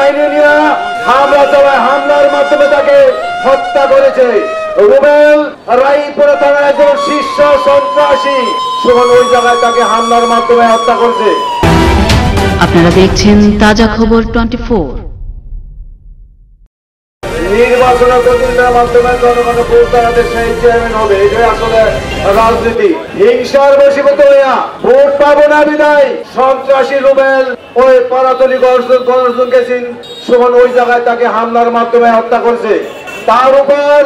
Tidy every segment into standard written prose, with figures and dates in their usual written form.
বাহিনী নিয়ে হামলা চালায়, হামলার মাধ্যমে তাকে হত্যা করেছে। রুবেল রায়পুরা থানার একজন শীর্ষ সন্ত্রাসী সুমন ওই জায়গায় তাকে হামলার মাধ্যমে হত্যা করেছে। আপনারা দেখছেন তাজা খবর 24। নির্বাচনের প্রতিনিধির মাধ্যমে জনগণের ভোট দাঁড়াতে সেই চেয়ারম্যান হবে, এটাই আসলে রাজনীতি। হিংসার বশীভূত হইয়া ভোট পাবো না বিদায় সন্ত্রাসী রুবেল ওই পারাতলি গণজনকে সুমন ওই জায়গায় তাকে হামলার মাধ্যমে হত্যা করেছে। তার উপর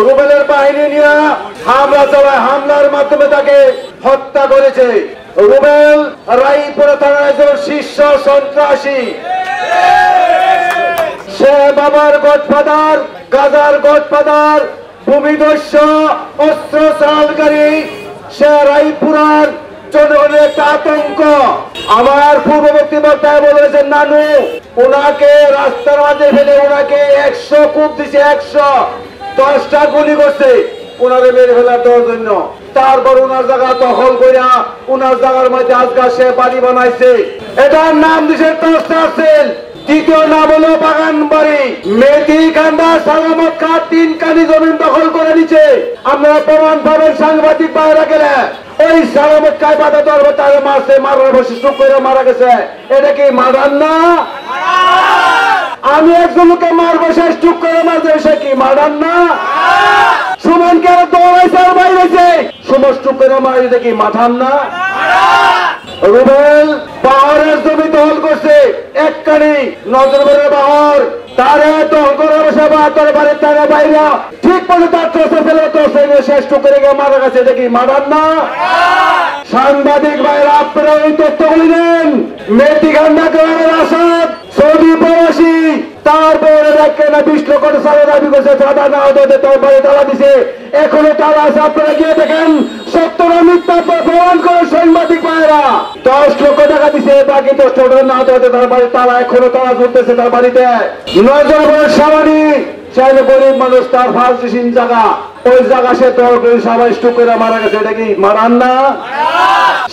রুবেলের বাহিনী নিয়ে হামলা চালায়, হামলার মাধ্যমে তাকে হত্যা করেছে। রুবেল রায়পুরা থানার একজন শীর্ষ সন্ত্রাসী, সে বাবার গডফাদার, গাজার গডফাদার, ভূমিদস্যু, অস্ত্র চালানকারী, সে রায়পুরার জনগণের একটা আতঙ্ক। আমার পূর্ববর্তী বক্তায় বলেছেন নানু ওনাকে রাস্তার মাঝে ফেলে ওনাকে 100 কূপ দিছে, 110টা গুলি করছে ওনারে মেরে ফেলার দেওয়ার জন্য। তারপর ওনার জায়গা দখল করিয়া ওনার জায়গার মধ্যে আজকা সে বাড়ি বানাইছে, এটার নাম দিছে তস্তাসেল। দ্বিতীয় নাম হলো বাগান বাড়ি। মেথি কান্দা সালামত খা 3 কানি জমিন দখল করে নিচ্ছে। আপনারা প্রমাণ পাবেন সাংবাদিক বাইরে গেলে। ওই সালামত খায় বাধা ধরবে, তারা মারছে, মারার বসে স্ট্রোক করে মারা গেছে। এটা কি মারান না? আমি একজনকে মারবো, সে স্ট্রোক করে মারছে, সে কি মারান না? সুমনকে দৌড়াইছে আর বাইরেছে, সুমন স্ট্রোক করে মারি, এটা কি মাঠান না? রুবেল পাহাড়ের জমি দখল করছে, একখানি নজরবের পাহাড়, তারে দখল করে বসে তার বাড়ির তারা বাইরে ঠিক বলে তার টসে ফেলে টসে শেষ করে গিয়ে মারা গেছে, দেখি মারান না? সাংবাদিক ভাইরা আপনারা এই তথ্যগুলি নেন। মেথি কান্দা গ্রামের আসাদ সৌদি প্রবাসী, তারপরে দেখেন 20 লক্ষ টাকা দাবি করছে, চাঁদা না হতে তার বাড়ি তালা দিছে, এখনো তারা আছে। আপনারা গিয়ে দেখেন সত্তর মিথ্যা প্রমাণ করে সাংবাদিক ভাইরা 10 লক্ষ টাকা দিছে, বাকি 10 লক্ষ টাকা না হতে তার বাড়ি তালা এখনো তালা চলতেছে তার বাড়িতে। নজরবর সামানি চাইলে গরিব মানুষ, তার ফার্স্ট জায়গা, ওই জায়গা সে দল করে সবাই স্টুক করে মারা গেছে, এটা কি মারান না?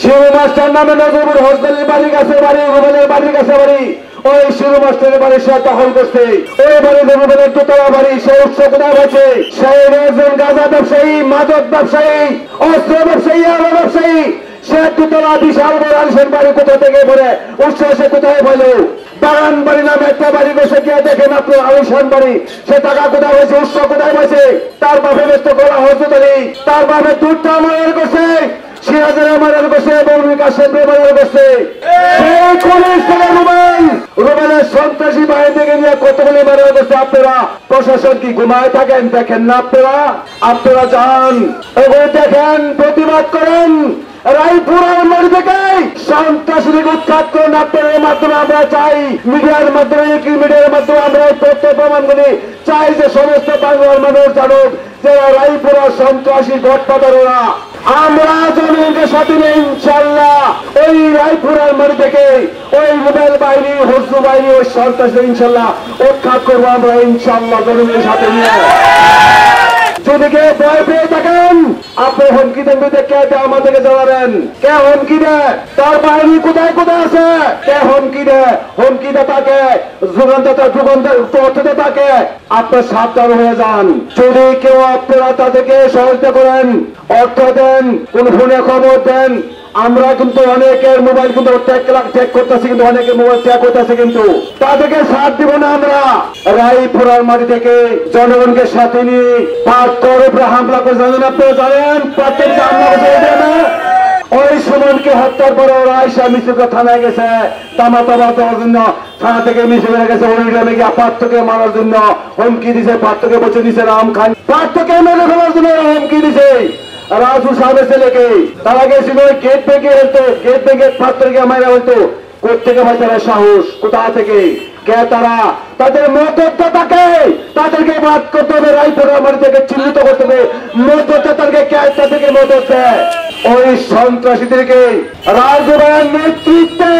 শিরু মাস্টার নামে নজরবর হোসেনের বাড়ির কাছে বাড়ি, রুবেলের বাড়ির কাছে বাড়ি, ওই শিরু মাস্টারের বাড়ি সে দখল করছে। ওই বাড়ি রুবেলের দোতলা বাড়ি, সে উৎস কোথায় হয়েছে? সেই একজন গাঁজা ব্যবসায়ী, মাদক ব্যবসায়ী, অস্ত্র ব্যবসায়ী, আলো ব্যবসায়ী, সে দোতলা বিশাল বড় আলিশান বাড়ি কোথা থেকে পড়ে উৎস, সে কোথায় পেল? বাগান বাড়ি নামে একটা বাড়ি বসে গিয়ে দেখেন আপনার আলিশান বাড়ি, সে টাকা কোথায় হয়েছে, উৎস কোথায় হয়েছে? তার বাপে ব্যস্ত করা হজরত, তার বাপে দুধটা মারার করছে, সিরাজের মারার করছে, বৌমি কাশেম মারার করছে। সেই পুলিশ থেকে রুবেলের সন্ত্রাসী বাহিনী থেকে নিয়ে কতগুলি মারার করছে। আপনারা প্রশাসন কি ঘুমায় থাকেন? দেখেন না আপনারা? আপনারা যান ওগুলো দেখেন, প্রতিবাদ করেন। রায়পুরার মোড় থেকে সন্ত্রাসীকে উৎখাত করুন। আপনাদের মাধ্যমে আমরা চাই, মিডিয়ার মাধ্যমে, মিডিয়ার মাধ্যমে আমরা তথ্য প্রমাণ করি, চাই যে সমস্ত বাংলার মানুষ জানুক যে রায়পুরা সন্ত্রাসী গডফাদাররা। আমরা জনগণকে সাথে নেই ইনশাল্লাহ। ওই রায়পুরার মোড় থেকে ওই রুবেল বাহিনী, হজরু বাহিনী, ওই সন্ত্রাসী ইনশাল্লাহ উৎখাত করবো আমরা ইনশাল্লাহ জনগণের সাথে নিয়ে। যদি কেউ ভয় পেয়ে থাকেন, আপনি হুমকি দেন, কে আমাদেরকে জানাবেন। কে হুমকি দেয়? তার বাহিনী কোথায় কোথায় আছে? কে হুমকি দেয়? হুমকি দাতাকে, অর্থদাতাকে আপনার সাবধান হয়ে যান। যদি কেউ আপনারা তাদেরকে সহযোগিতা করেন, অর্থ দেন, কোন ফোনে খবর দেন, আমরা কিন্তু অনেকের মোবাইল কিন্তু ট্যাগ করতেছি, কিন্তু অনেকের মোবাইল ট্যাগ করতেছে, কিন্তু তাদেরকে সাথ দিব না আমরা। রায়পুরার মাটি থেকে জনগণকে সাথে নিয়ে পার্থর উপরে হামলা করে, জানেন আপনারা? জানেন পার্থর হামলা করছে না? ওই সুমনকে হত্যার পরে ওরা আইসা মিছিল থানায় গেছে, তামা দেওয়ার জন্য থানা থেকে মিছিল হয়ে গেছে। ওই গ্রামে গিয়ে পার্থকে মারার জন্য হুমকি দিছে, পার্থকে বসে দিছে রাম খান, পার্থকে মেরে ফেলার জন্য হুমকি দিছে। রাজু সাহেবের ছেলেকে তারা গেছিল গেট ভেঙে হতো, গেট ভেঙে পাত্রকে মারা হতো। কোথেকে ভাই তারা সাহস? কোথা থেকে? কে তারা? তাদের মদতদাতাকে তাদেরকে বাদ করতে হবে, রায়পুরা মাটি থেকে চিহ্নিত করতে হবে। মদতদাতাকে কে তাদেরকে মদত দেয়? ওই সন্ত্রাসীদেরকে রাজুভাইয়ের নেতৃত্বে,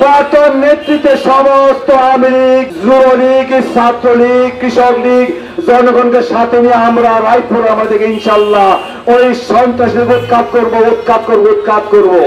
প্রাক্তন নেতৃত্বে সমস্ত আওয়ামী লীগ, যুবলীগ, ছাত্রলীগ, কৃষক লীগ, জনগণকে সাথে নিয়ে আমরা রায়পুরা মাটি থেকে ইনশাল্লাহ ওই সন্ত্রাসীদের উৎখাত করবো, উৎখাত করবো, উৎখাত করবো।